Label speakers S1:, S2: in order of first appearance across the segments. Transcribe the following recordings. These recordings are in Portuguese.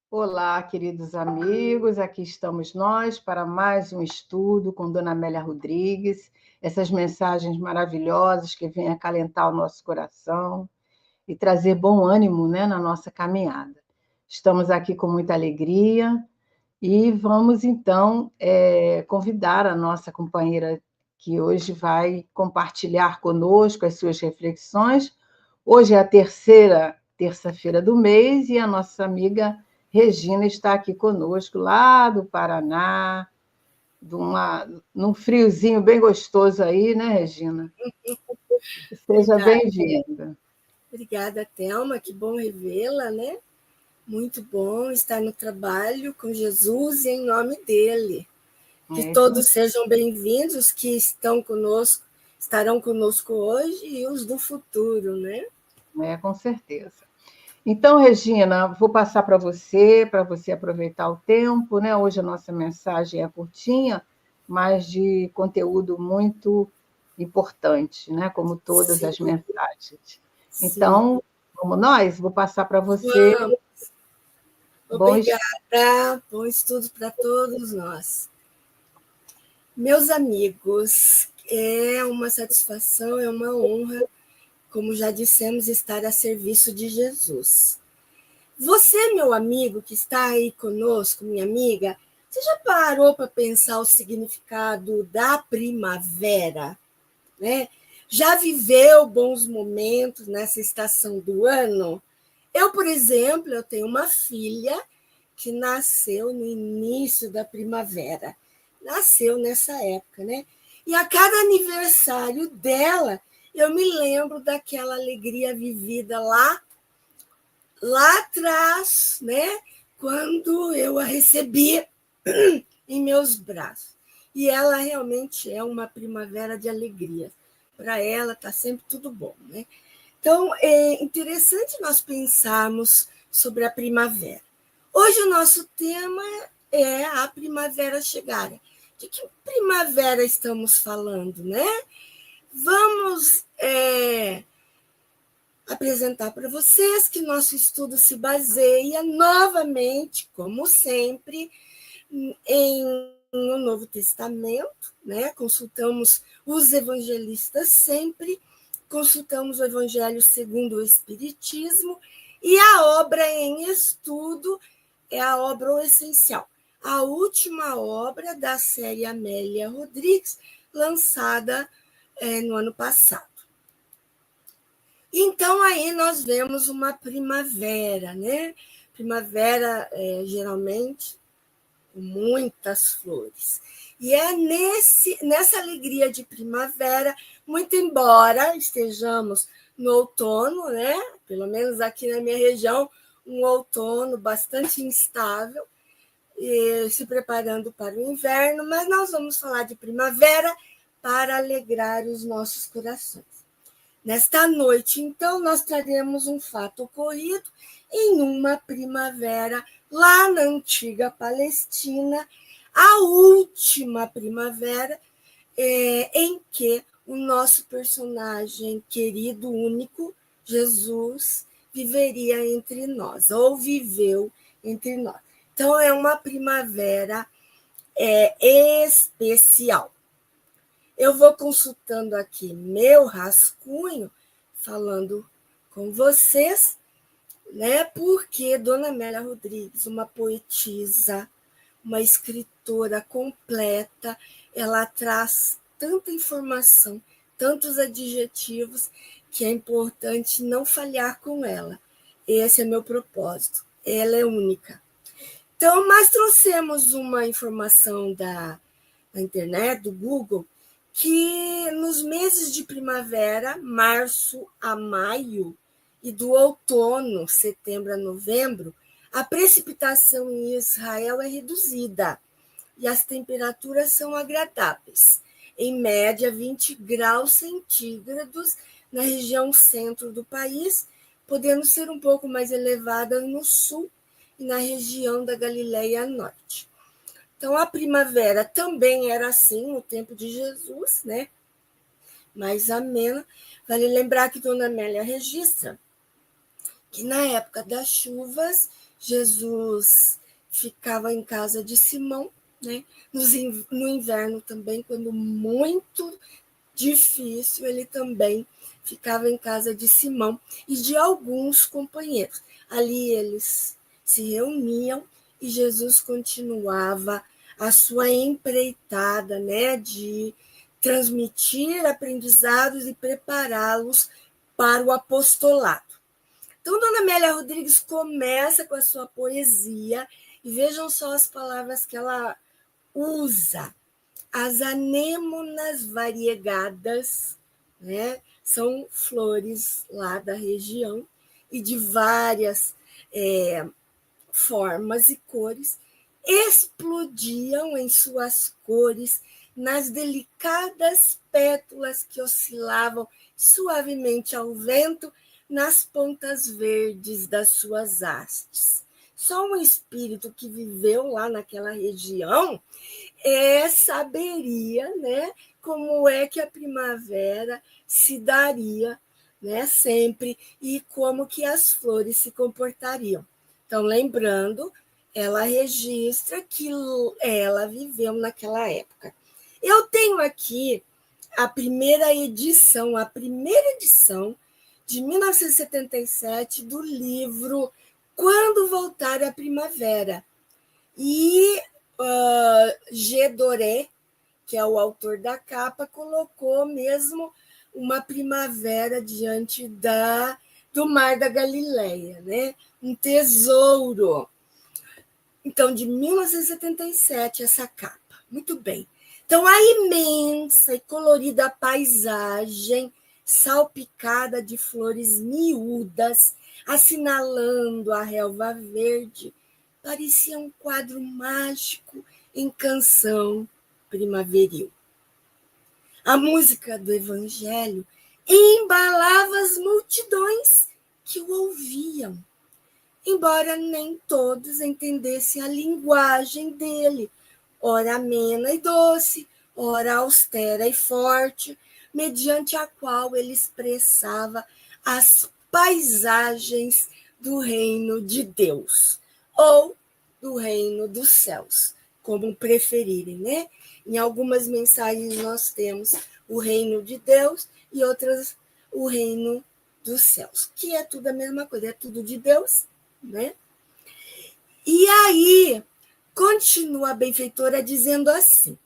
S1: Olá, queridos amigos, aqui estamos nós para mais um estudo com Dona Amélia Rodrigues, essas mensagens maravilhosas que vêm acalentar o nosso coração e trazer bom ânimo, né, na nossa caminhada. Estamos aqui com muita alegria e vamos, então, convidar a nossa companheira que hoje vai compartilhar conosco as suas reflexões. Hoje é a terceira terça-feira do mês e a nossa amiga Regina está aqui conosco, lá do Paraná, num friozinho bem gostoso aí, né, Regina? Seja
S2: Verdade.
S1: bem-vinda.
S2: Obrigada, Thelma. Que bom revê-la, né? Muito bom estar no trabalho com Jesus e em nome dele. Que
S1: É isso,
S2: todos sejam bem-vindos, que estarão conosco hoje e os do futuro, né?
S1: com certeza. Então, Regina, vou passar para você aproveitar o tempo, né? Hoje a nossa mensagem é curtinha, mas de conteúdo muito importante, né? Como todas
S2: Sim,
S1: as mensagens.
S2: sim.
S1: Então, vamos nós? Vou passar para você.
S2: Vamos.
S1: Bom estudo.
S2: Obrigada. Bom estudo para todos nós. Meus amigos, é uma satisfação, é uma honra, como já dissemos, estar a serviço de Jesus. Você, meu amigo, que está aí conosco, minha amiga, você já parou para pensar o significado da primavera, né? Já viveu bons momentos nessa estação do ano? Eu, por exemplo, eu tenho uma filha que nasceu no início da primavera. Nasceu nessa época, né? E a cada aniversário dela, eu me lembro daquela alegria vivida lá atrás, né? Quando eu a recebi em meus braços. E ela realmente é uma primavera de alegria. Para ela está sempre tudo bom, né? Então, é interessante nós pensarmos sobre a primavera. Hoje o nosso tema é a primavera chegar. De que primavera estamos falando, né? Vamos apresentar para vocês que nosso estudo se baseia novamente, como sempre, no Novo Testamento, né? Consultamos os evangelistas sempre, consultamos o Evangelho segundo o Espiritismo, e a obra em estudo é a obra O Essencial, a última obra da série Amélia Rodrigues, lançada no ano passado. Então, aí nós vemos uma primavera, né? Primavera, geralmente, com muitas flores. E é nessa alegria de primavera, muito embora estejamos no outono, né? Pelo menos aqui na minha região, um outono bastante instável, se preparando para o inverno, mas nós vamos falar de primavera para alegrar os nossos corações. Nesta noite, então, nós traremos um fato ocorrido em uma primavera lá na antiga Palestina, a última primavera em que o nosso personagem querido, único, Jesus, viveria entre nós, ou viveu entre nós. Então, é uma primavera especial. Eu vou consultando aqui meu rascunho, falando com vocês, né? Porque Dona Amélia Rodrigues, uma poetisa, uma escritora completa, ela traz tanta informação, tantos adjetivos, que é importante não falhar com ela. Esse é meu propósito. Ela é única. Então, nós trouxemos uma informação da internet, do Google, que nos meses de primavera, março a maio, e do outono, setembro a novembro, a precipitação em Israel é reduzida e as temperaturas são agradáveis, em média 20 graus centígrados na região centro do país, podendo ser um pouco mais elevada no sul e na região da Galileia Norte. Então, a primavera também era assim no tempo de Jesus, né? Mais amena. Vale lembrar que Dona Amélia registra que na época das chuvas Jesus ficava em casa de Simão, né? No inverno também, quando muito difícil, ele também ficava em casa de Simão e de alguns companheiros. Ali eles se reuniam e Jesus continuava a sua empreitada, né, de transmitir aprendizados e prepará-los para o apostolado. Então, Dona Amélia Rodrigues começa com a sua poesia e vejam só as palavras que ela usa. As anêmonas variegadas, né, são flores lá da região e de várias formas e cores, explodiam em suas cores nas delicadas pétalas que oscilavam suavemente ao vento nas pontas verdes das suas hastes. Só um espírito que viveu lá naquela região saberia, né, como é que a primavera se daria, né, sempre, e como que as flores se comportariam. Então, lembrando, ela registra que ela viveu naquela época. Eu tenho aqui a primeira edição de 1977 do livro Quando Voltar a Primavera. E G. Doré, que é o autor da capa, colocou mesmo uma primavera diante do Mar da Galileia, né? Um tesouro. Então, de 1977, essa capa. Muito bem. Então, a imensa e colorida paisagem salpicada de flores miúdas, assinalando a relva verde, parecia um quadro mágico em canção primaveril. A música do Evangelho embalava as multidões que o ouviam, embora nem todos entendessem a linguagem dele, ora amena e doce, ora austera e forte, mediante a qual ele expressava as paisagens do reino de Deus, ou do reino dos céus, como preferirem, né? Em algumas mensagens nós temos o reino de Deus e outras o reino dos céus, que é tudo a mesma coisa, é tudo de Deus, né? E aí, continua a benfeitora dizendo assim: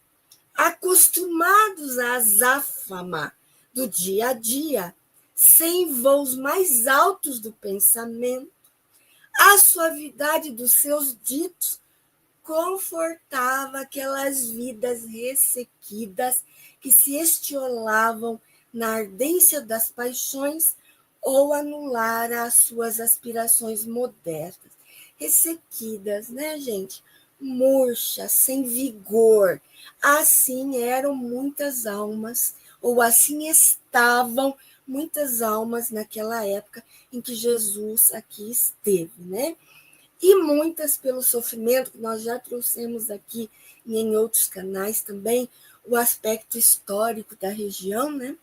S2: acostumados à azáfama do dia a dia, sem voos mais altos do pensamento, a suavidade dos seus ditos confortava aquelas vidas ressequidas que se estiolavam na ardência das paixões ou anulara as suas aspirações modernas. Ressequidas, né, gente? Murchas, sem vigor. Assim eram muitas almas, ou assim estavam muitas almas naquela época em que Jesus aqui esteve, né? E muitas pelo sofrimento, que nós já trouxemos aqui e em outros canais também, o aspecto histórico da região, né?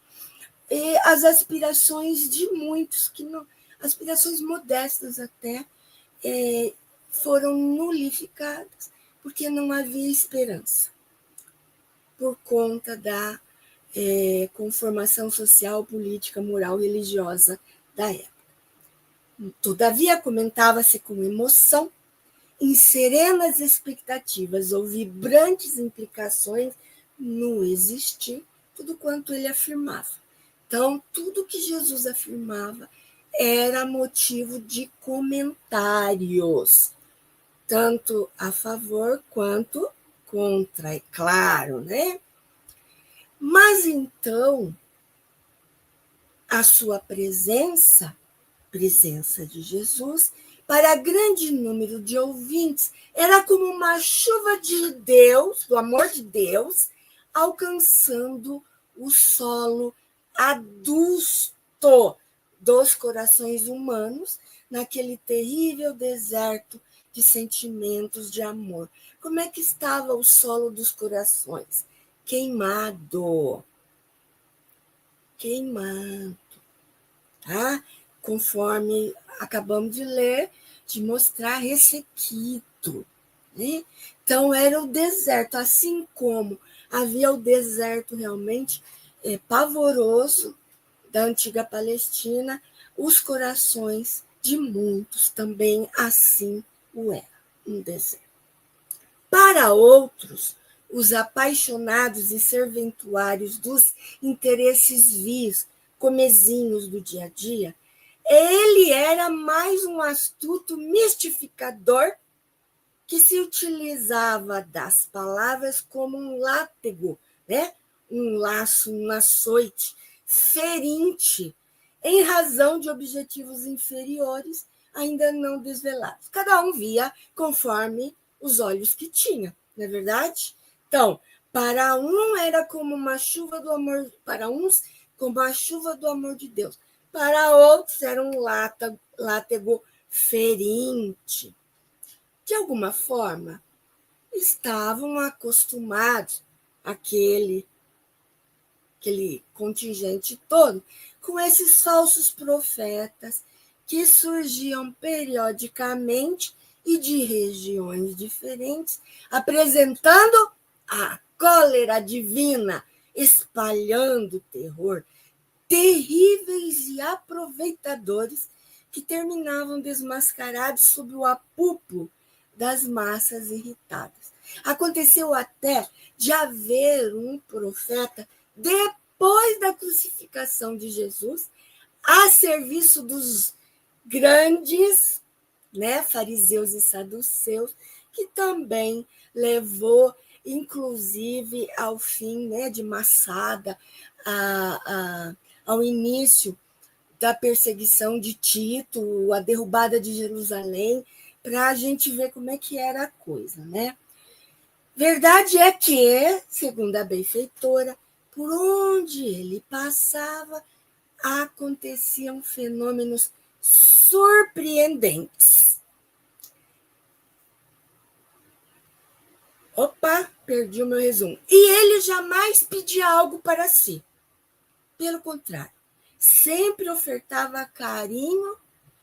S2: E as aspirações de muitos, que não, aspirações modestas até, foram nulificadas, porque não havia esperança, por conta da conformação social, política, moral, religiosa da época. Todavia, comentava-se com emoção, em serenas expectativas ou vibrantes implicações no existir, tudo quanto ele afirmava. Então, tudo que Jesus afirmava era motivo de comentários, tanto a favor quanto contra, é claro, né? Mas então, a sua presença de Jesus, para grande número de ouvintes, era como uma chuva de Deus, do amor de Deus, alcançando o solo adusto dos corações humanos naquele terrível deserto de sentimentos de amor. Como é que estava o solo dos corações? Queimado. Tá? Conforme acabamos de ler, de mostrar ressequido, né? Então, era o deserto, assim como havia o deserto realmente pavoroso da antiga Palestina, os corações de muitos também assim o eram, um deserto. Para outros, os apaixonados e serventuários dos interesses vis, comezinhos do dia a dia, ele era mais um astuto mistificador que se utilizava das palavras como um látego, né? Um laço, um açoite ferinte, em razão de objetivos inferiores ainda não desvelados. Cada um via conforme os olhos que tinha, não é verdade? Então, para um era como uma chuva do amor, para uns como a chuva do amor de Deus, para outros era um látego ferinte. De alguma forma, estavam acostumados, aquele contingente todo, com esses falsos profetas que surgiam periodicamente e de regiões diferentes, apresentando a cólera divina, espalhando terror, terríveis e aproveitadores que terminavam desmascarados sob o apuplo das massas irritadas. Aconteceu até de haver um profeta, depois da crucificação de Jesus, a serviço dos grandes, né, fariseus e saduceus, que também levou, inclusive, ao fim, né, de Massada, ao início da perseguição de Tito, a derrubada de Jerusalém, para a gente ver como é que era a coisa, né? Verdade é que, segundo a benfeitora, por onde ele passava, aconteciam fenômenos surpreendentes. Opa, perdi o meu resumo. E ele jamais pedia algo para si. Pelo contrário, sempre ofertava carinho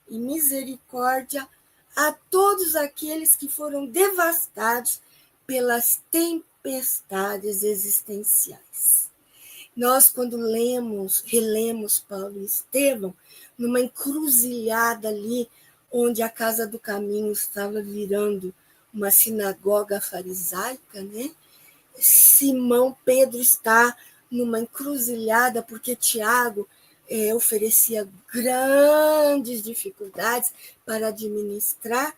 S2: e misericórdia a todos aqueles que foram devastados pelas tempestades existenciais. Nós, quando relemos Paulo e Estevão, numa encruzilhada ali, onde a Casa do Caminho estava virando uma sinagoga farisaica, né? Pedro está numa encruzilhada porque Tiago oferecia grandes dificuldades para administrar.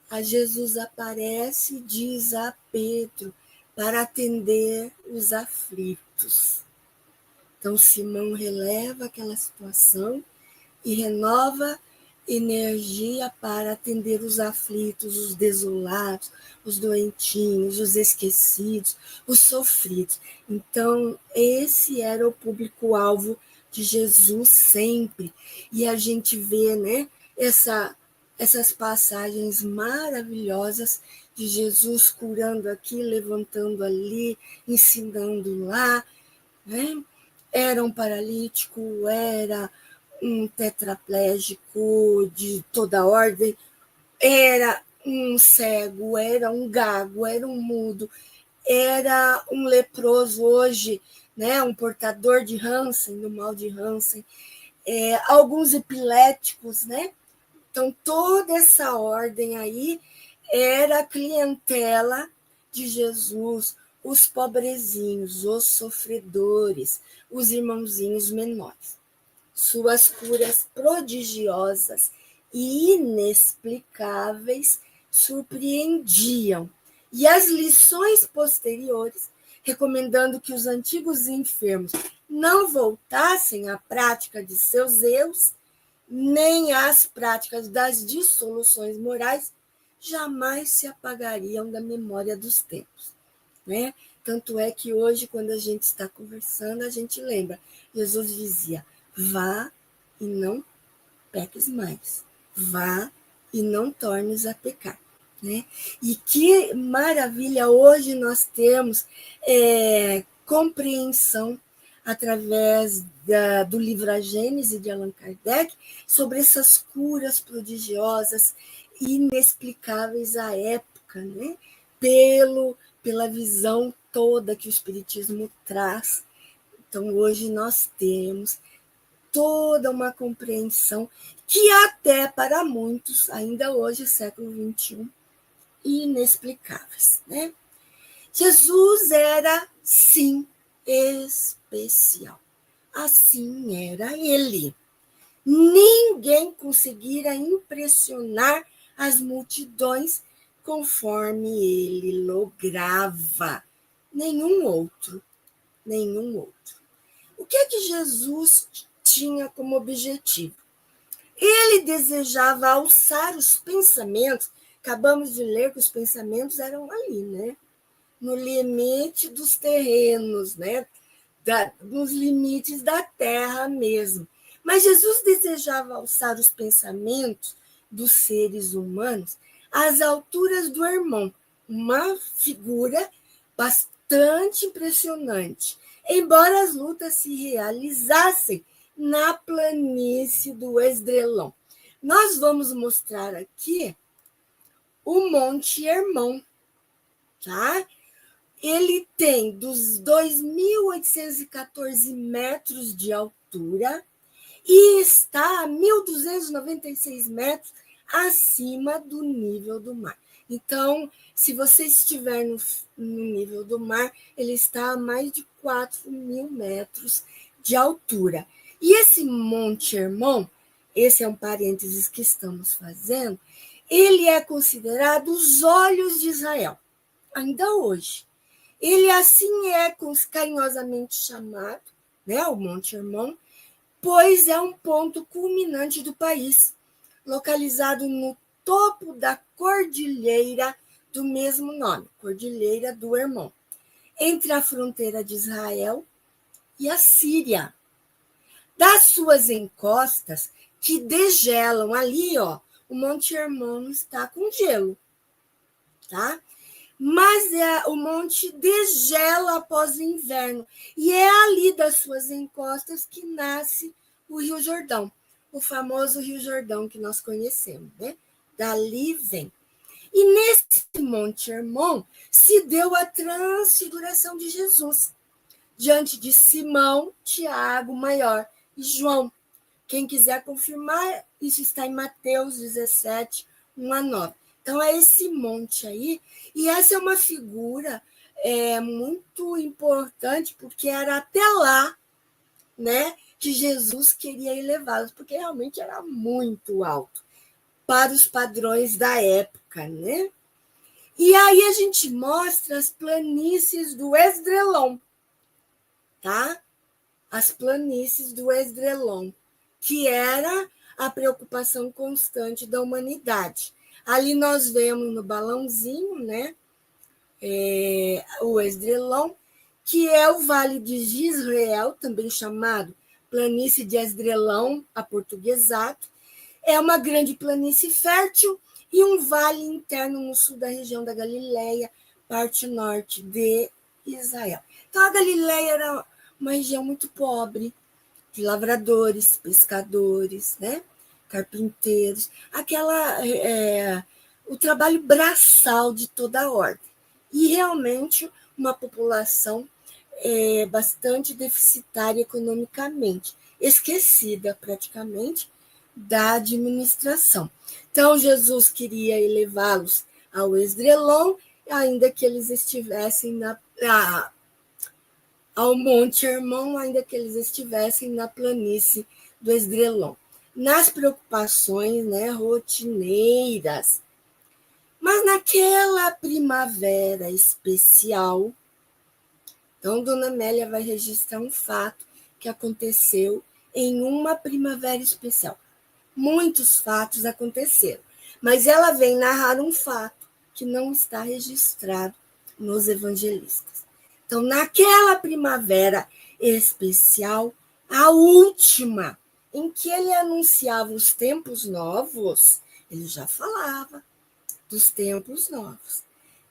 S2: A Jesus aparece e diz a Pedro para atender os aflitos. Então, Simão releva aquela situação e renova energia para atender os aflitos, os desolados, os doentinhos, os esquecidos, os sofridos. Então, esse era o público-alvo de Jesus sempre. E a gente vê, né, essas passagens maravilhosas de Jesus curando aqui, levantando ali, ensinando lá, né? Era um paralítico, era um tetraplégico de toda ordem, era um cego, era um gago, era um mudo, era um leproso hoje, né, um portador de Hansen, do mal de Hansen, alguns epiléticos, né? Então, toda essa ordem aí era a clientela de Jesus, os pobrezinhos, os sofredores, os irmãozinhos menores. Suas curas prodigiosas e inexplicáveis surpreendiam. E as lições posteriores, recomendando que os antigos enfermos não voltassem à prática de seus erros, nem às práticas das dissoluções morais, jamais se apagariam da memória dos tempos, né? Tanto é que hoje, quando a gente está conversando, a gente lembra. Jesus dizia: vá e não peques mais. Vá e não tornes a pecar, né? E que maravilha hoje nós temos compreensão através do livro A Gênese, de Allan Kardec, sobre essas curas prodigiosas, inexplicáveis à época, né? Pela visão toda que o Espiritismo traz. Então, hoje nós temos toda uma compreensão que até para muitos, ainda hoje, século XXI, inexplicáveis, né? Jesus era, sim, especial. Assim era ele. Ninguém conseguira impressionar as multidões conforme ele lograva. Nenhum outro. O que é que Jesus tinha como objetivo? Ele desejava alçar os pensamentos. Acabamos de ler que os pensamentos eram ali, né? No limite dos terrenos, né? Nos limites da terra mesmo. Mas Jesus desejava alçar os pensamentos dos seres humanos às alturas do irmão, uma figura bastante impressionante, embora as lutas se realizassem na planície do Esdrelon. Nós vamos mostrar aqui o Monte Hermon, tá? Ele tem dos 2.814 metros de altura e está a 1.296 metros acima do nível do mar. Então, se você estiver no nível do mar, ele está a mais de 4.000 metros de altura. E esse Monte Hermon, esse é um parênteses que estamos fazendo, ele é considerado os olhos de Israel, ainda hoje. Ele assim é carinhosamente chamado, né, o Monte Hermon, pois é um ponto culminante do país, localizado no topo da cordilheira do mesmo nome, Cordilheira do Hermon, entre a fronteira de Israel e a Síria. Das suas encostas, que degelam ali, ó, o Monte Hermon está com gelo, tá? Mas o monte degela após o inverno. E é ali das suas encostas que nasce o Rio Jordão, o famoso Rio Jordão que nós conhecemos, né? Dali vem. E nesse Monte Hermon se deu a transfiguração de Jesus, diante de Simão, Tiago, Maior e João. Quem quiser confirmar, isso está em Mateus 17, 1 a 9. Então, é esse monte aí, e essa é uma figura muito importante, porque era até lá, né, que Jesus queria elevá-los, porque realmente era muito alto para os padrões da época, né? E aí a gente mostra as planícies do Esdrelon, tá? As planícies do Esdrelon, que era a preocupação constante da humanidade. Ali nós vemos no balãozinho, né, o Esdrelon, que é o Vale de Jezreel, também chamado Planície de Esdrelon, aportuguesado. É uma grande planície fértil e um vale interno no sul da região da Galileia, parte norte de Israel. Então, a Galileia era uma região muito pobre, de lavradores, pescadores, né? Carpinteiros, o trabalho braçal de toda a ordem. E realmente uma população bastante deficitária economicamente, esquecida praticamente da administração. Então, Jesus queria elevá-los ao Esdrelon, ainda que eles estivessem ao Monte Hermon, ainda que eles estivessem na planície do Esdrelon, nas preocupações, né, rotineiras. Mas naquela primavera especial, então Dona Amélia vai registrar um fato que aconteceu em uma primavera especial. Muitos fatos aconteceram, mas ela vem narrar um fato que não está registrado nos evangelistas. Então, naquela primavera especial, a última, em que ele anunciava os tempos novos, ele já falava dos tempos novos.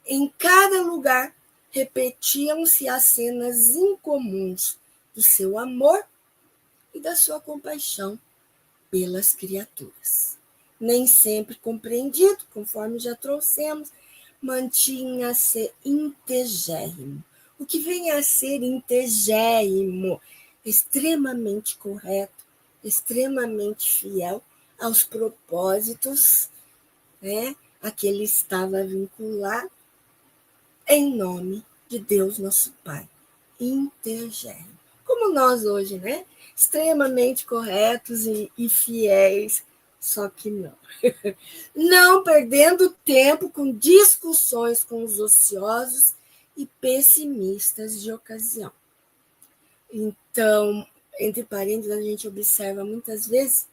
S2: Em cada lugar, repetiam-se as cenas incomuns do seu amor e da sua compaixão pelas criaturas. Nem sempre compreendido, conforme já trouxemos, mantinha-se integérrimo. O que vem a ser integérrimo? Extremamente correto, extremamente fiel aos propósitos, né, a que ele estava a vincular em nome de Deus nosso Pai. Integérrimo. Como nós hoje, né? Extremamente corretos e fiéis, só que não. Não perdendo tempo com discussões com os ociosos e pessimistas de ocasião. Então, entre parênteses, a gente observa muitas vezes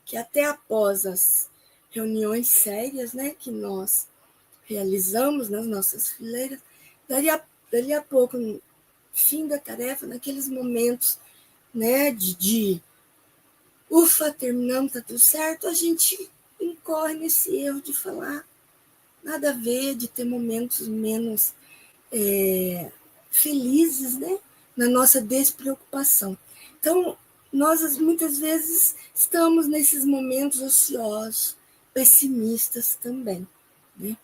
S2: que até após as reuniões sérias, né, que nós realizamos nas nossas fileiras, dali a pouco, no fim da tarefa, naqueles momentos, né, de ufa, terminamos, tá tudo certo, a gente incorre nesse erro de falar nada a ver, de ter momentos menos felizes, né, na nossa despreocupação. Então, nós muitas vezes estamos nesses momentos ociosos, pessimistas também, né?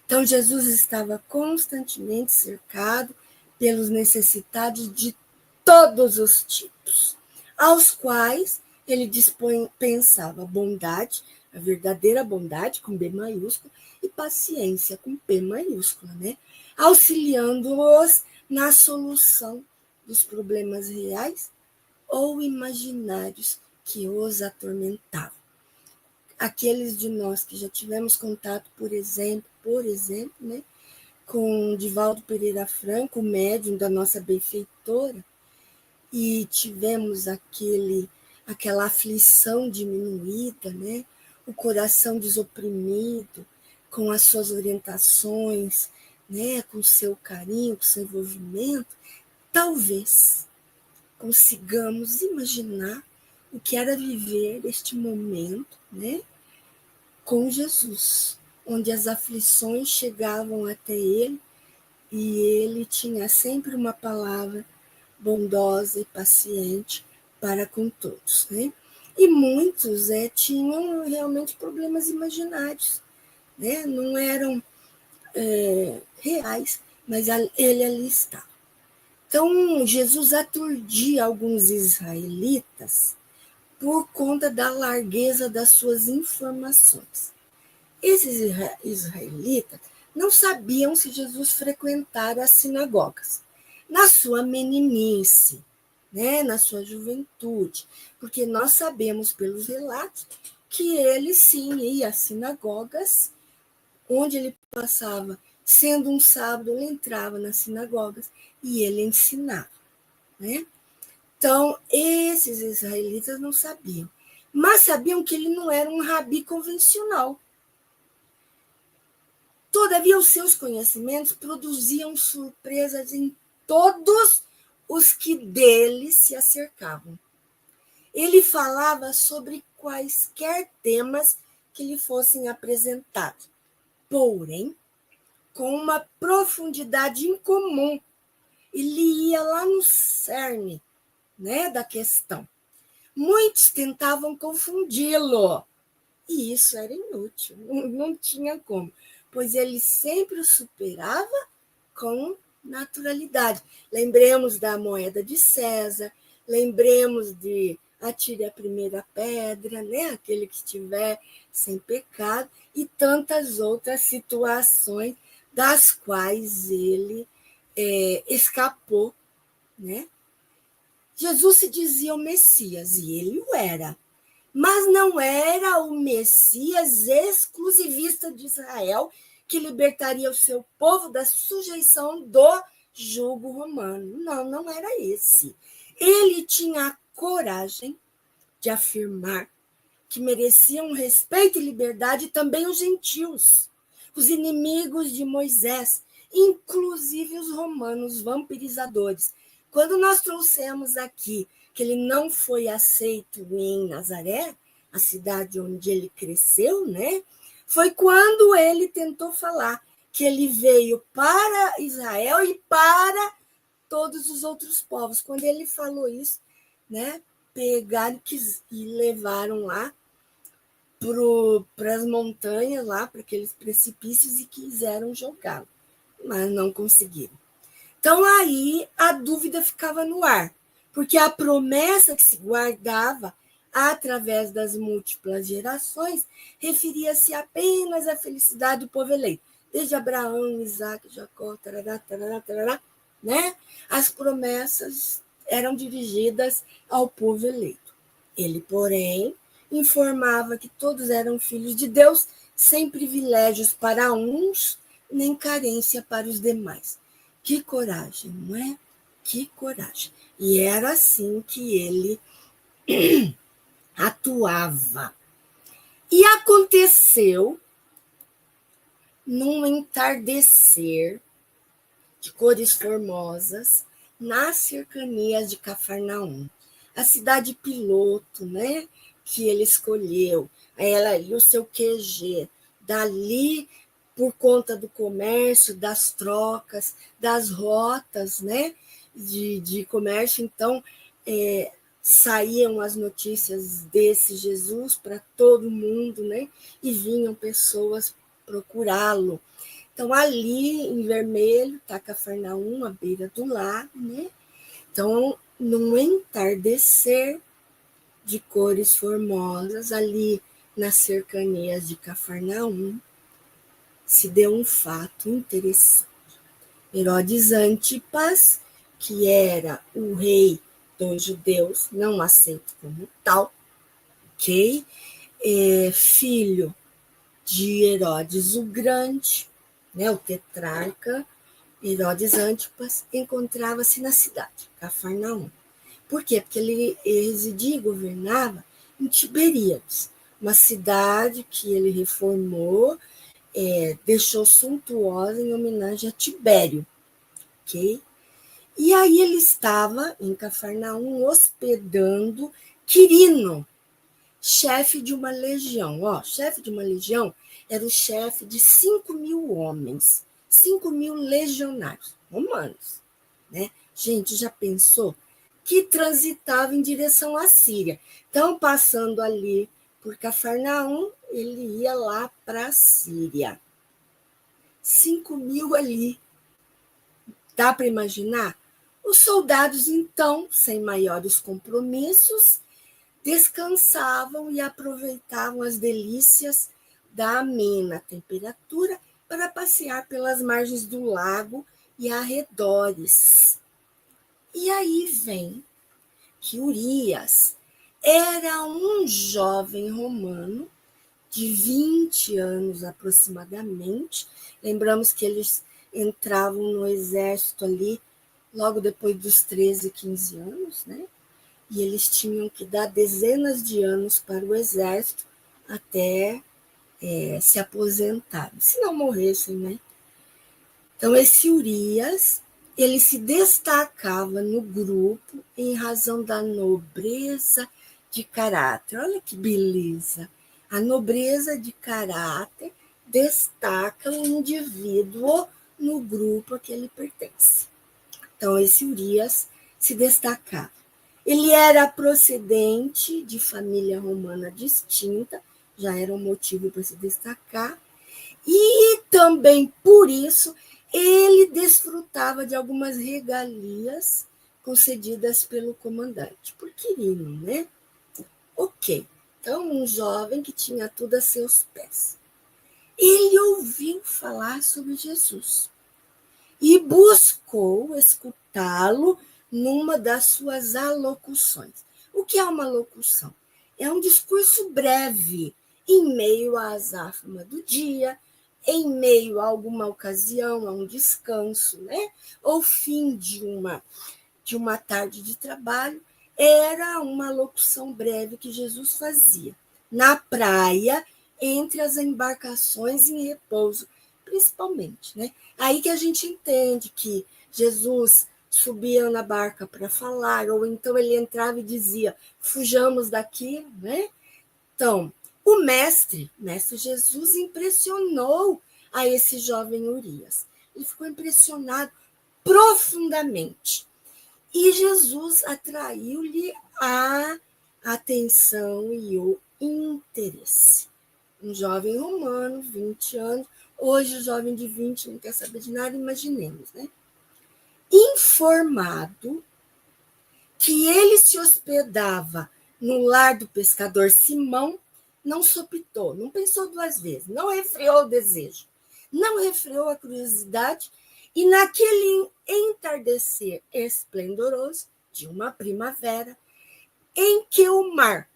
S2: Então, Jesus estava constantemente cercado pelos necessitados de todos os tipos, aos quais ele dispensava bondade, a verdadeira bondade, com B maiúsculo, e paciência, com P maiúscula, né? Auxiliando-os na solução dos problemas reais ou imaginários que os atormentavam. Aqueles de nós que já tivemos contato, por exemplo, né, com Divaldo Pereira Franco, o médium da nossa benfeitora, e tivemos aquela aflição diminuída, né, o coração desoprimido, com as suas orientações, né, com o seu carinho, com o seu envolvimento, talvez consigamos imaginar o que era viver este momento, né, com Jesus, onde as aflições chegavam até ele e ele tinha sempre uma palavra bondosa e paciente para com todos, né? E muitos tinham realmente problemas imaginários, né? Não eram reais, mas ele ali estava. Então, Jesus aturdia alguns israelitas por conta da largueza das suas informações. Esses israelitas não sabiam se Jesus frequentara as sinagogas na sua meninice, né, na sua juventude, porque nós sabemos pelos relatos que ele sim ia às sinagogas, onde ele passava, sendo um sábado, ele entrava nas sinagogas e ele ensinava, né? Então, esses israelitas não sabiam, mas sabiam que ele não era um rabi convencional. Todavia, os seus conhecimentos produziam surpresas em todos os que dele se acercavam. Ele falava sobre quaisquer temas que lhe fossem apresentados, porém, com uma profundidade incomum. Ele ia lá no cerne, né, da questão. Muitos tentavam confundi-lo, e isso era inútil, não tinha como, pois ele sempre o superava com naturalidade. Lembremos da moeda de César, lembremos de atire a primeira pedra, né? Aquele que estiver sem pecado, e tantas outras situações das quais ele escapou, né? Jesus se dizia o Messias, e ele o era, mas não era o Messias exclusivista de Israel que libertaria o seu povo da sujeição do jugo romano. Não, não era esse. Ele tinha a coragem de afirmar que mereciam respeito e liberdade também os gentios, os inimigos de Moisés, inclusive os romanos vampirizadores. Quando nós trouxemos aqui que ele não foi aceito em Nazaré, a cidade onde ele cresceu, né? Foi quando ele tentou falar que ele veio para Israel e para todos os outros povos. Quando ele falou isso, né, pegaram e levaram lá para as montanhas, lá para aqueles precipícios, e quiseram jogá-lo, mas não conseguiram. Então, aí a dúvida ficava no ar, porque a promessa que se guardava através das múltiplas gerações referia-se apenas à felicidade do povo eleito, desde Abraão, Isaac, Jacó, tarará, tarará, tarará, né? As promessas eram dirigidas ao povo eleito. Ele, porém, informava que todos eram filhos de Deus, sem privilégios para uns, nem carência para os demais. Que coragem, não é? Que coragem. E era assim que ele atuava. E aconteceu, num entardecer de cores formosas, nas cercanias de Cafarnaum, a cidade piloto, né, que ele escolheu, ela e o seu QG, dali, por conta do comércio, das trocas, das rotas, né, de comércio. Então, saíam as notícias desse Jesus para todo mundo, né, e vinham pessoas procurá-lo. Então, ali, em vermelho, está Cafarnaum, à beira do lago, né? Então, num entardecer de cores formosas, ali nas cercanias de Cafarnaum, se deu um fato interessante. Herodes Antipas, que era o rei dos judeus, não aceito como tal, ok? Filho de Herodes o Grande, né, o tetrarca, Herodes Antipas, encontrava-se na cidade, Cafarnaum. Por quê? Porque ele residia e governava em Tiberíades, uma cidade que ele reformou, deixou suntuosa em homenagem a Tibério. Okay? E aí ele estava em Cafarnaum hospedando Quirino, chefe de uma legião. Chefe de uma legião era o chefe de 5.000 homens, 5.000 legionários romanos. Né? Gente, já pensou? Que transitava em direção à Síria. Então, passando ali por Cafarnaum, ele ia lá para a Síria. 5.000 ali. Dá para imaginar? Os soldados, então, sem maiores compromissos, descansavam e aproveitavam as delícias da amena temperatura para passear pelas margens do lago e arredores. E aí vem que Urias era um jovem romano de 20 anos aproximadamente. Lembramos que eles entravam no exército ali logo depois dos 13, 15 anos, né? E eles tinham que dar dezenas de anos para o exército até se aposentarem, se não morressem, né? Então, esse Urias, ele se destacava no grupo em razão da nobreza de caráter. Olha que beleza! A nobreza de caráter destaca o indivíduo no grupo a que ele pertence. Então, esse Urias se destacava. Ele era procedente de família romana distinta, já era um motivo para se destacar, e também por isso ele desfrutava de algumas regalias concedidas pelo comandante, por Quirino, né? Ok, então um jovem que tinha tudo a seus pés. Ele ouviu falar sobre Jesus e buscou escutá-lo numa das suas alocuções. O que é uma locução? É um discurso breve, em meio à azáfama do dia, em meio a alguma ocasião, a um descanso, né? Ou fim de uma tarde de trabalho. Era uma locução breve que Jesus fazia na praia, entre as embarcações em repouso, principalmente, né? Aí que a gente entende que Jesus subia na barca para falar, ou então ele entrava e dizia, fujamos daqui, né? Então, o mestre Jesus, impressionou a esse jovem Urias. Ele ficou impressionado. profundamente. E Jesus atraiu-lhe a atenção e o interesse. Um jovem romano, 20 anos, hoje o jovem de 20 não quer saber de nada, imaginemos, né? Informado que ele se hospedava no lar do pescador Simão, não sopitou, não pensou duas vezes, não refreou o desejo, não refreou a curiosidade, e naquele entardecer esplendoroso de uma primavera, em que o mar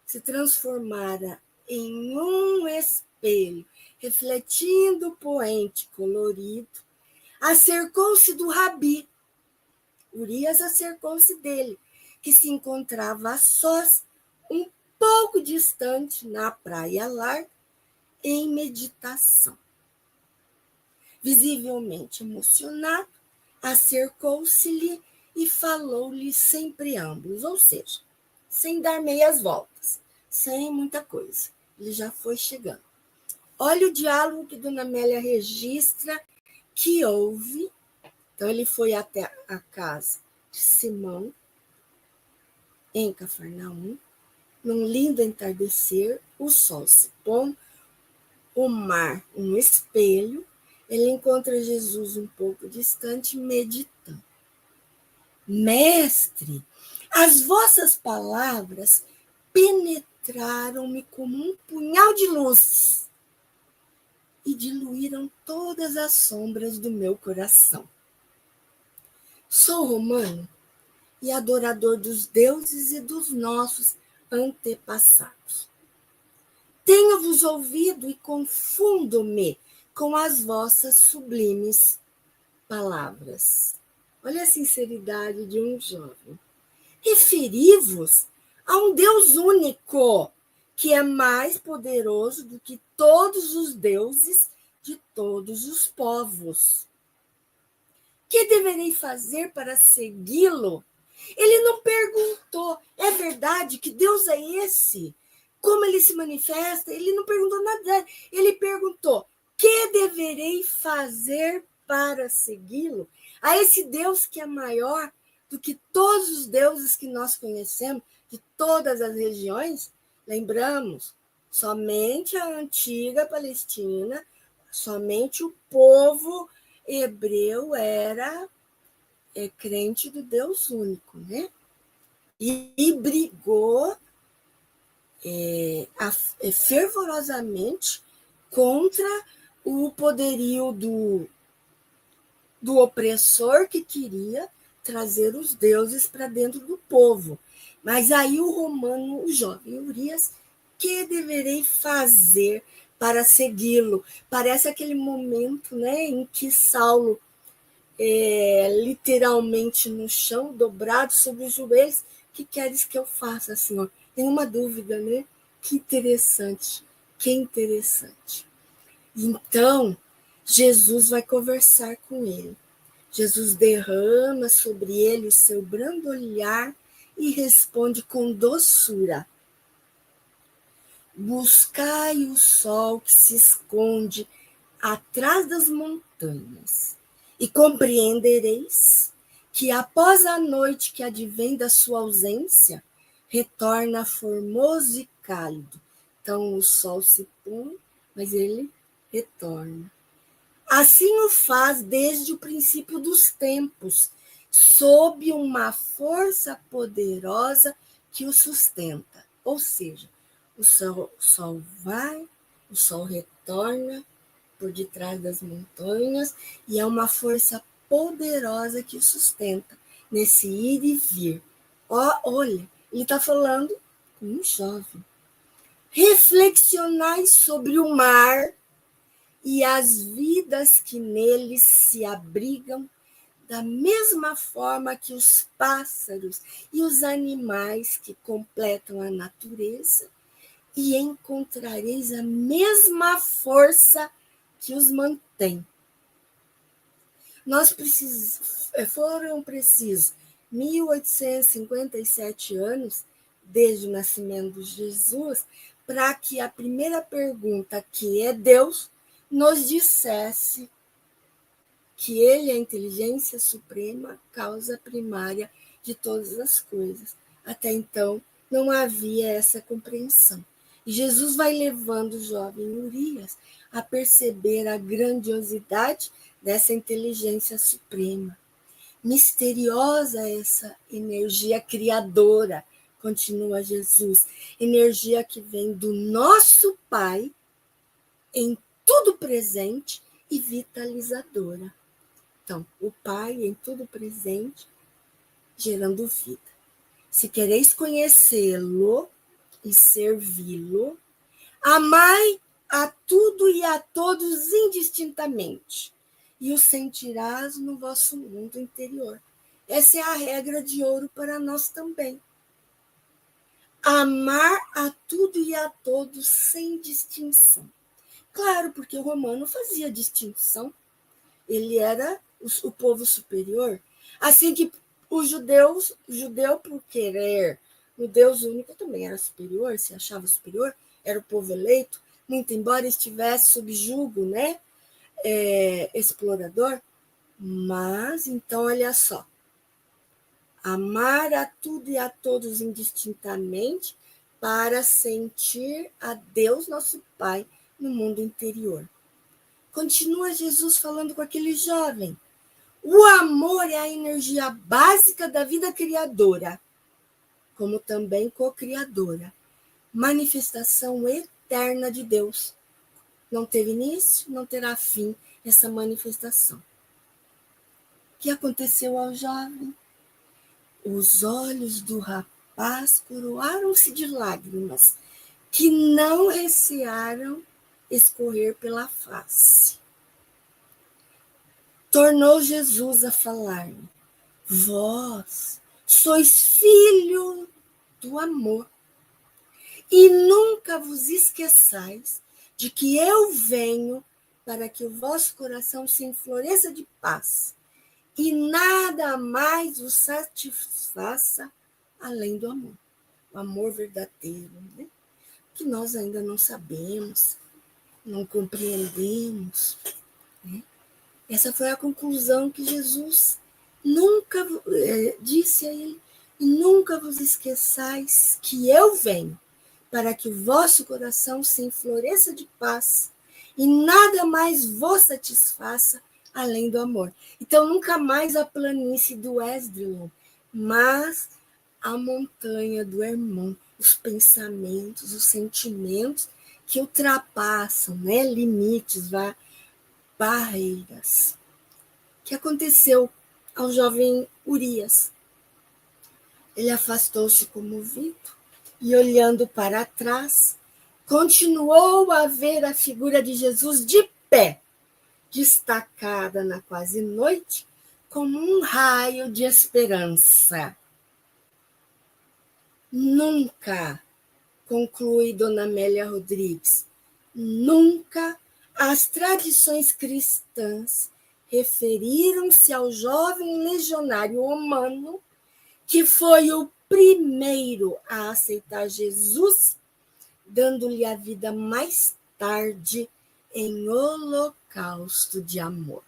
S2: se transformara em um espelho, refletindo o poente colorido, acercou-se do rabi. Urias acercou-se dele, que se encontrava a sós, um pouco distante, na praia larga, em meditação. Visivelmente emocionado, acercou-se-lhe e falou-lhe sem preâmbulos, ou seja, sem dar meias voltas, sem muita coisa. Ele já foi chegando. Olha o diálogo que Dona Amélia registra que houve. Então, ele foi até a casa de Simão, em Cafarnaum, num lindo entardecer, o sol se pondo, o mar um espelho, ele encontra Jesus um pouco distante, meditando. Mestre, as vossas palavras penetraram-me como um punhal de luz e diluíram todas as sombras do meu coração. Sou romano e adorador dos deuses e dos nossos antepassados. Tenho-vos ouvido e confundo-me com as vossas sublimes palavras. Olha a sinceridade de um jovem. Referi-vos a um Deus único, que é mais poderoso do que todos os deuses de todos os povos. Que deverei fazer para segui-lo? Ele não perguntou, é verdade que Deus é esse? Como ele se manifesta? Ele não perguntou nada. Ele perguntou, que deverei fazer para segui-lo? A esse Deus que é maior do que todos os deuses que nós conhecemos, de todas as regiões. Lembramos, somente a antiga Palestina, somente o povo hebreu era crente do Deus único, né? E brigou fervorosamente contra o poderio do opressor que queria trazer os deuses para dentro do povo. Mas aí o romano, o jovem Urias, que deverei fazer para segui-lo? Parece aquele momento, né, em que Saulo, literalmente no chão, dobrado sobre os joelhos, que queres que eu faça, Senhor? Nenhuma dúvida, né? Que interessante, que interessante. Então, Jesus vai conversar com ele. Jesus derrama sobre ele o seu brando olhar e responde com doçura. Buscai o sol que se esconde atrás das montanhas, e compreendereis que após a noite que advém da sua ausência, retorna formoso e cálido. Então o sol se põe, mas ele retorna. Assim o faz desde o princípio dos tempos, sob uma força poderosa que o sustenta. Ou seja, o sol vai, o sol retorna por detrás das montanhas, e é uma força poderosa que o sustenta nesse ir e vir. Olha, ele está falando com um jovem. Reflexionai sobre o mar e as vidas que neles se abrigam, da mesma forma que os pássaros e os animais que completam a natureza, e encontrareis a mesma força que os mantém. Foram precisos 1857 anos, desde o nascimento de Jesus, para que a primeira pergunta, que é Deus, nos dissesse que ele é a inteligência suprema, causa primária de todas as coisas. Até então, não havia essa compreensão. E Jesus vai levando o jovem Urias a perceber a grandiosidade dessa inteligência suprema. Misteriosa essa energia criadora, continua Jesus, energia que vem do nosso Pai, em tudo presente e vitalizadora. Então, o Pai em tudo presente, gerando vida. Se quereis conhecê-lo e servi-lo, amai a tudo e a todos indistintamente, e o sentirás no vosso mundo interior. Essa é a regra de ouro para nós também. Amar a tudo e a todos sem distinção. Claro, porque o romano fazia distinção. Ele era o povo superior. Assim que o judeu, por querer no Deus único, também era superior, se achava superior, era o povo eleito, muito embora estivesse sob jugo, né? Explorador. Mas, então, olha só. Amar a tudo e a todos indistintamente para sentir a Deus, nosso Pai, no mundo interior. Continua Jesus falando com aquele jovem. O amor é a energia básica da vida criadora, como também co-criadora, manifestação eterna de Deus. Não teve início, não terá fim essa manifestação. O que aconteceu ao jovem? Os olhos do rapaz coroaram-se de lágrimas, que não recearam escorrer pela face. Tornou Jesus a falar-lhe: vós sois filho do amor, e nunca vos esqueçais de que eu venho para que o vosso coração se enfloresça de paz, e nada mais vos satisfaça além do amor. O amor verdadeiro, né? Que nós ainda não sabemos, não compreendemos, né? Essa foi a conclusão que Jesus nunca disse a ele: nunca vos esqueçais que eu venho para que o vosso coração se enfloresça de paz e nada mais vos satisfaça além do amor. Então, nunca mais a planície do Esdrulon, mas a montanha do Hermon, os pensamentos, os sentimentos que ultrapassam, né, limites, barreiras. O que aconteceu ao jovem Urias? Ele afastou-se comovido e, olhando para trás, continuou a ver a figura de Jesus de pé, destacada na quase noite, como um raio de esperança. Nunca, conclui Dona Amélia Rodrigues, nunca as tradições cristãs referiram-se ao jovem legionário romano que foi o primeiro a aceitar Jesus, dando-lhe a vida mais tarde em holocausto de amor.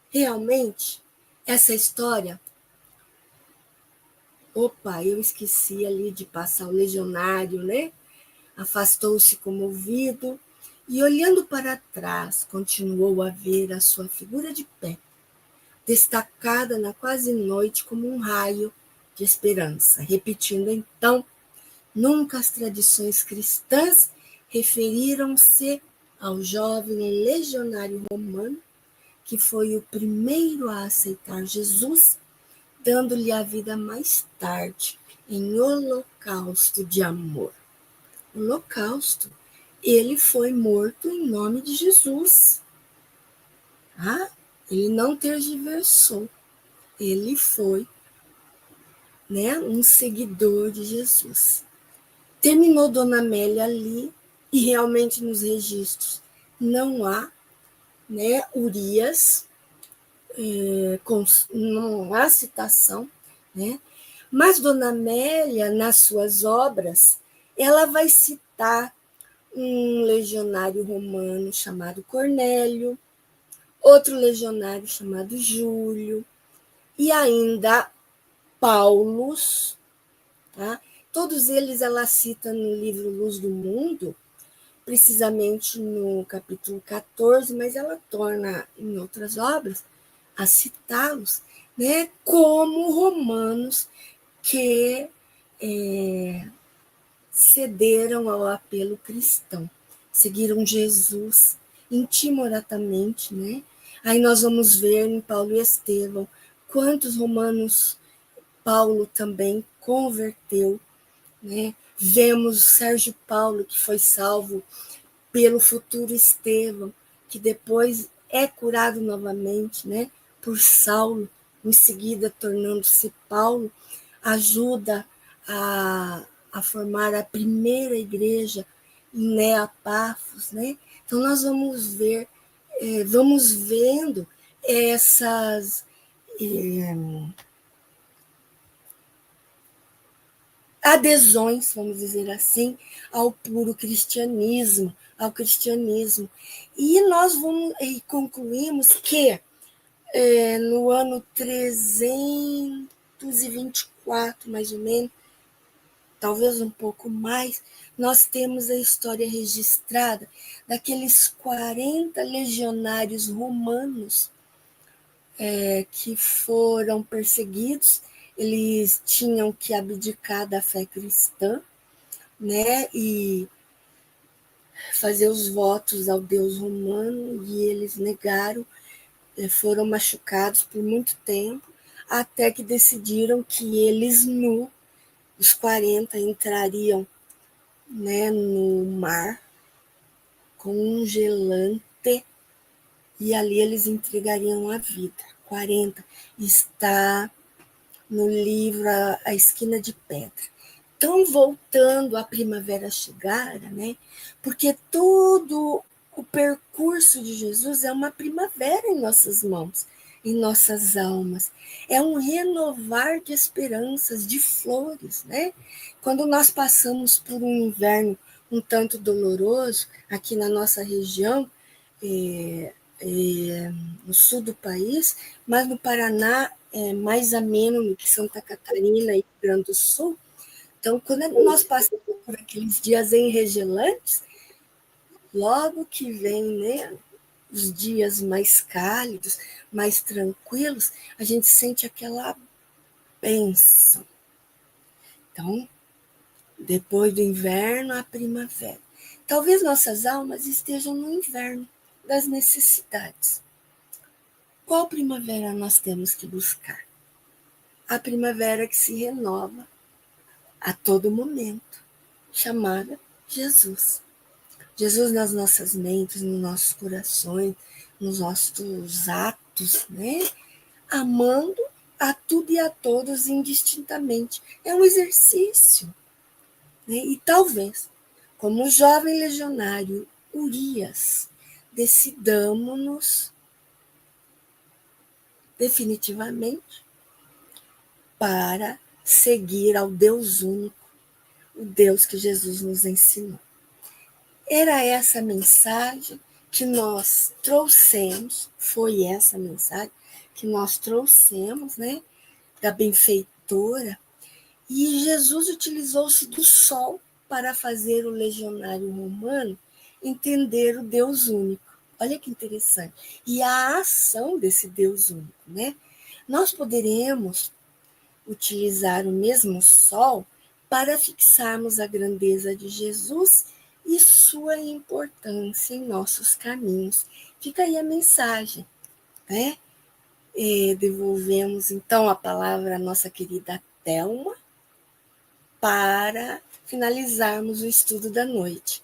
S2: Realmente, essa história... eu esqueci ali de passar o legionário, né? Afastou-se comovido e, olhando para trás, continuou a ver a sua figura de pé, destacada na quase noite como um raio de esperança, repetindo então: nunca as tradições cristãs referiram-se ao jovem legionário romano que foi o primeiro a aceitar Jesus, dando-lhe a vida mais tarde em holocausto de amor. Holocausto. Ele foi morto em nome de Jesus. Ele não tergiversou. Ele foi, né, um seguidor de Jesus. Terminou Dona Amélia ali, e realmente nos registros não há, né, Urias, não há citação, né? Mas Dona Amélia, nas suas obras, ela vai citar um legionário romano chamado Cornélio, outro legionário chamado Júlio, e ainda Paulus, tá? Todos eles ela cita no livro Luz do Mundo, precisamente no capítulo 14, mas ela torna em outras obras a citá-los, né, como romanos que cederam ao apelo cristão, seguiram Jesus intimoratamente, né? Aí nós vamos ver em Paulo e Estevão quantos romanos Paulo também converteu, né? Vemos Sérgio Paulo, que foi salvo pelo futuro Estevão, que depois é curado novamente, né? Por Saulo, em seguida tornando-se Paulo, ajuda a formar a primeira igreja em Neapafos, né? Então nós vamos ver, vamos vendo essas adesões, vamos dizer assim, ao puro cristianismo, ao cristianismo. E nós vamos e concluímos que no ano 324, mais ou menos, talvez um pouco mais, nós temos a história registrada daqueles 40 legionários romanos que foram perseguidos. Eles tinham que abdicar da fé cristã, né, e fazer os votos ao deus romano, e eles negaram, foram machucados por muito tempo, até que decidiram que eles, os 40, entrariam, né, no mar congelante, e ali eles entregariam a vida. 40 está no livro A Esquina de Pedra. Então, voltando à primavera chegara, né? Porque todo o percurso de Jesus é uma primavera em nossas mãos, em nossas almas. É um renovar de esperanças, de flores, né? Quando nós passamos por um inverno um tanto doloroso, aqui na nossa região, no sul do país, mas no Paraná é mais ameno do que Santa Catarina e Rio Grande do Sul. Então, quando nós passamos por aqueles dias enregelantes, logo que vem, né, os dias mais cálidos, mais tranquilos, a gente sente aquela bênção. Então, depois do inverno, a primavera. Talvez nossas almas estejam no inverno das necessidades. Qual primavera nós temos que buscar? A primavera que se renova a todo momento, chamada Jesus. Jesus nas nossas mentes, nos nossos corações, nos nossos atos, né? Amando a tudo e a todos indistintamente. É um exercício. Né? E talvez, como o jovem legionário Urias, decidamos-nos definitivamente para seguir ao Deus único, o Deus que Jesus nos ensinou. Era essa mensagem que nós trouxemos, foi essa mensagem que nós trouxemos, né, da benfeitora, e Jesus utilizou-se do sol para fazer o legionário romano entender o Deus único. Olha que interessante. E a ação desse Deus único, né? Nós poderemos utilizar o mesmo sol para fixarmos a grandeza de Jesus e sua importância em nossos caminhos. Fica aí a mensagem, né? Devolvemos então a palavra à nossa querida Thelma para finalizarmos o estudo da noite.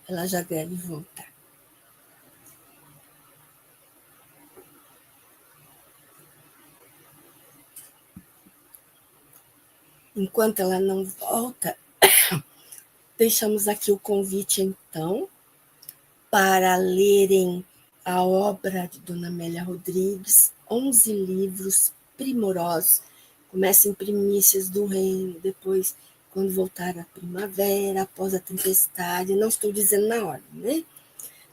S2: Ela já deve voltar. Enquanto ela não volta, deixamos aqui o convite, então, para lerem a obra de Dona Amélia Rodrigues, 11 livros primorosos, Começa em primícias do reino, depois, quando voltar a primavera, após a tempestade. Não estou dizendo na ordem, né?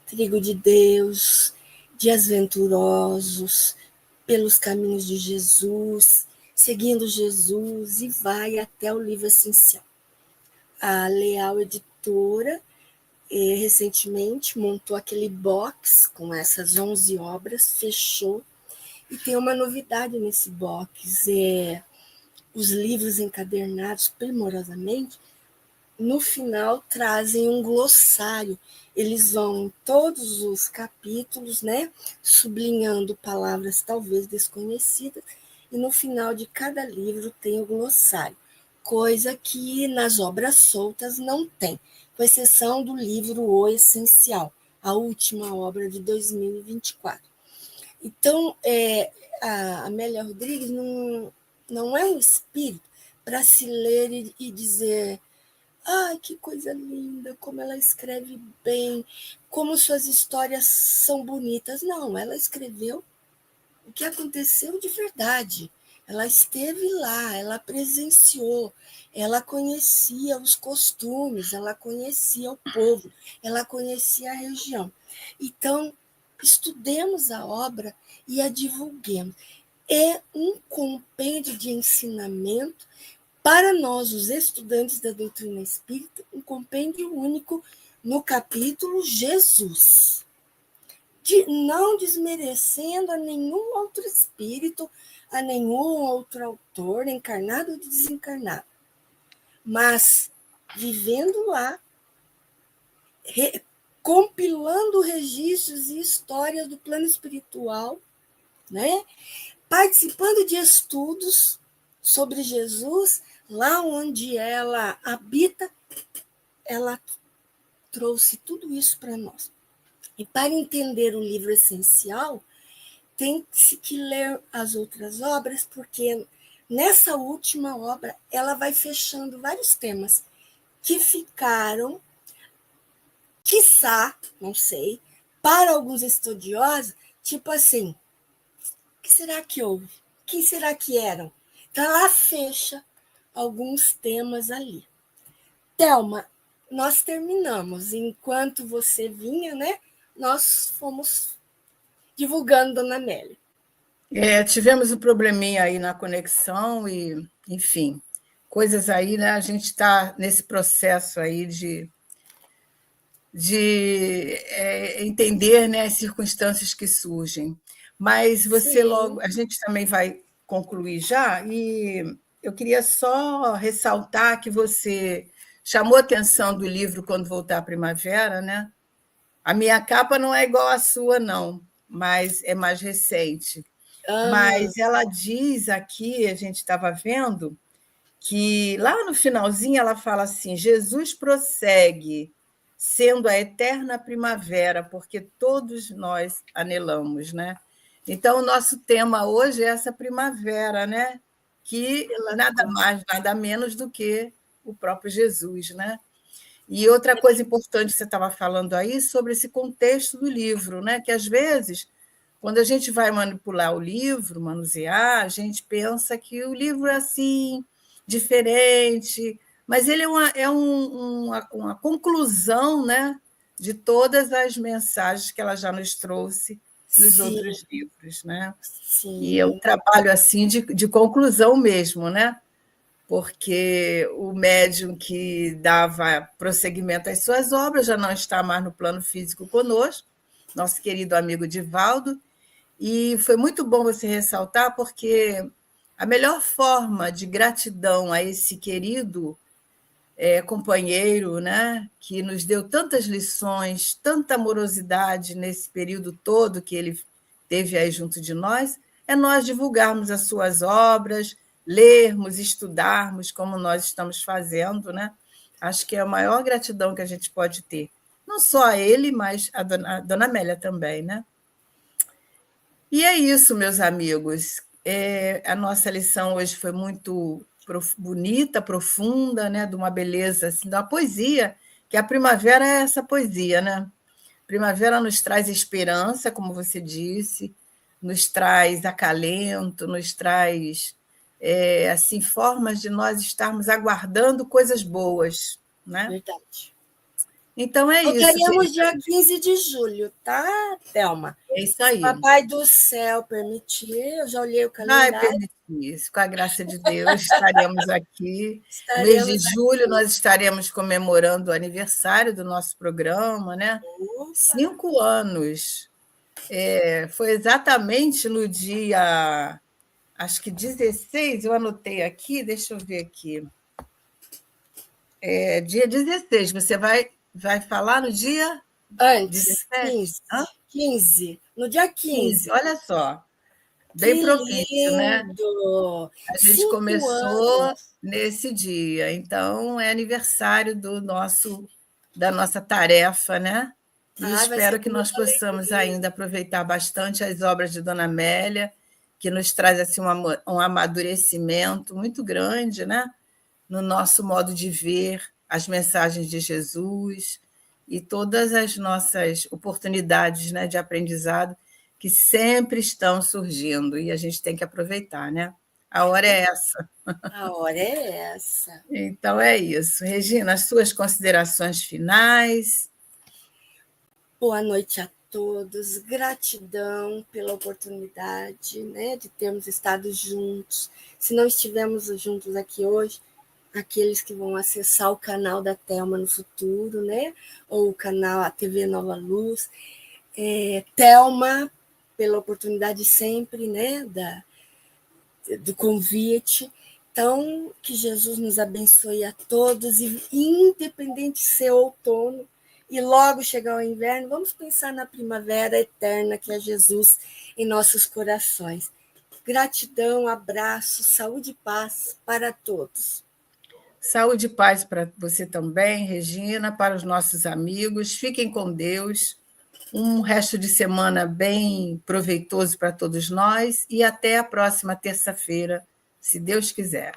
S2: Trigo de Deus, dias venturosos, pelos caminhos de Jesus, seguindo Jesus, e vai até o livro essencial. A Leal Editora recentemente montou aquele box com essas 11 obras, fechou, e tem uma novidade nesse box, os livros encadernados primorosamente, no final trazem um glossário. Eles vão em todos os capítulos, né, sublinhando palavras talvez desconhecidas, e no final de cada livro tem o glossário, coisa que nas obras soltas não tem, com exceção do livro O Essencial, a última obra de 2024. Então, a Amélia Rodrigues não é um espírito para se ler e dizer: ai, que coisa linda, como ela escreve bem, como suas histórias são bonitas. Não, ela escreveu o que aconteceu de verdade. Ela esteve lá, ela presenciou, ela conhecia os costumes, ela conhecia o povo, ela conhecia a região. Então, estudemos a obra e a divulguemos. É um compêndio de ensinamento para nós, os estudantes da doutrina espírita, um compêndio único no capítulo Jesus. Não desmerecendo a nenhum outro espírito, a nenhum outro autor, encarnado ou desencarnado, mas vivendo lá, compilando registros e histórias do plano espiritual, né? Participando de estudos sobre Jesus, lá onde ela habita, ela trouxe tudo isso para nós. E para entender o livro essencial, tem-se que ler as outras obras, porque nessa última obra ela vai fechando vários temas que ficaram, quiçá, não sei, para alguns estudiosos, tipo assim: o que será que houve? Quem será que eram? Então ela fecha alguns temas ali. Thelma, nós terminamos. Enquanto você vinha, né, nós fomos divulgando Dona Amélia.
S1: Tivemos um probleminha aí na conexão e, enfim, coisas aí, né? A gente está nesse processo aí de entender, né, as circunstâncias que surgem. Mas você logo, a gente também vai concluir já, e eu queria só ressaltar que você chamou a atenção do livro Quando Voltar à Primavera, né? A minha capa não é igual à sua, não, mas é mais recente. Mas ela diz aqui, a gente estava vendo, que lá no finalzinho ela fala assim: Jesus prossegue, sendo a eterna primavera, porque todos nós anelamos, né? Então, o nosso tema hoje é essa primavera, né? Que nada mais, nada menos do que o próprio Jesus, né? E outra coisa importante que você estava falando aí sobre esse contexto do livro, né? Que às vezes, quando a gente vai manipular o livro, manusear, a gente pensa que o livro é assim, diferente, mas ele uma conclusão, né, de todas as mensagens que ela já nos trouxe nos outros livros, né?
S2: Sim.
S1: E é um trabalho assim de conclusão mesmo, né? Porque o médium que dava prosseguimento às suas obras já não está mais no plano físico conosco, nosso querido amigo Divaldo, e foi muito bom você ressaltar, porque a melhor forma de gratidão a esse querido companheiro, né, que nos deu tantas lições, tanta amorosidade nesse período todo que ele teve aí junto de nós, é nós divulgarmos as suas obras, lermos, estudarmos, como nós estamos fazendo, né? Acho que é a maior gratidão que a gente pode ter. Não só a ele, mas a dona Amélia também, né? E é isso, meus amigos. A nossa lição hoje foi muito bonita, profunda, né? De uma beleza, assim, da poesia, que a primavera é essa poesia, né? Primavera nos traz esperança, como você disse, nos traz acalento, nos traz assim, formas de nós estarmos aguardando coisas boas, né?
S2: Verdade.
S1: Então é isso.
S2: Voltaremos dia 15 de julho, tá, Thelma?
S1: É isso aí.
S2: Papai do céu permitir, eu já olhei o calendário.
S1: Vai permitir isso, com a graça de Deus, estaremos aqui. No mês de julho, nós estaremos comemorando o aniversário do nosso programa, né? Opa. 5 anos. Foi exatamente no dia, acho que 16, eu anotei aqui, deixa eu ver aqui. Dia 16, você vai falar no dia?
S2: Antes, 17? 15. No dia 15.
S1: Olha só. Bem propício, né? A gente começou nesse dia, então é aniversário da nossa tarefa, né? E espero que nós possamos ainda aproveitar bastante as obras de Dona Amélia, que nos traz assim, um amadurecimento muito grande, né? No nosso modo de ver as mensagens de Jesus e todas as nossas oportunidades, né, de aprendizado que sempre estão surgindo, e a gente tem que aproveitar, né? A hora é essa.
S2: A hora é essa.
S1: Então é isso. Regina, as suas considerações finais.
S2: Boa noite a todos. Gratidão pela oportunidade, né, de termos estado juntos. Se não estivermos juntos aqui hoje, aqueles que vão acessar o canal da Thelma no futuro, né, ou o canal a TV Nova Luz. Thelma, pela oportunidade sempre, né, do convite. Então, que Jesus nos abençoe a todos, e independente de ser outono e logo chegar o inverno, vamos pensar na primavera eterna, que é Jesus em nossos corações. Gratidão, abraço, saúde e paz para todos.
S1: Saúde e paz para você também, Regina, para os nossos amigos. Fiquem com Deus. Um resto de semana bem proveitoso para todos nós e até a próxima terça-feira, se Deus quiser.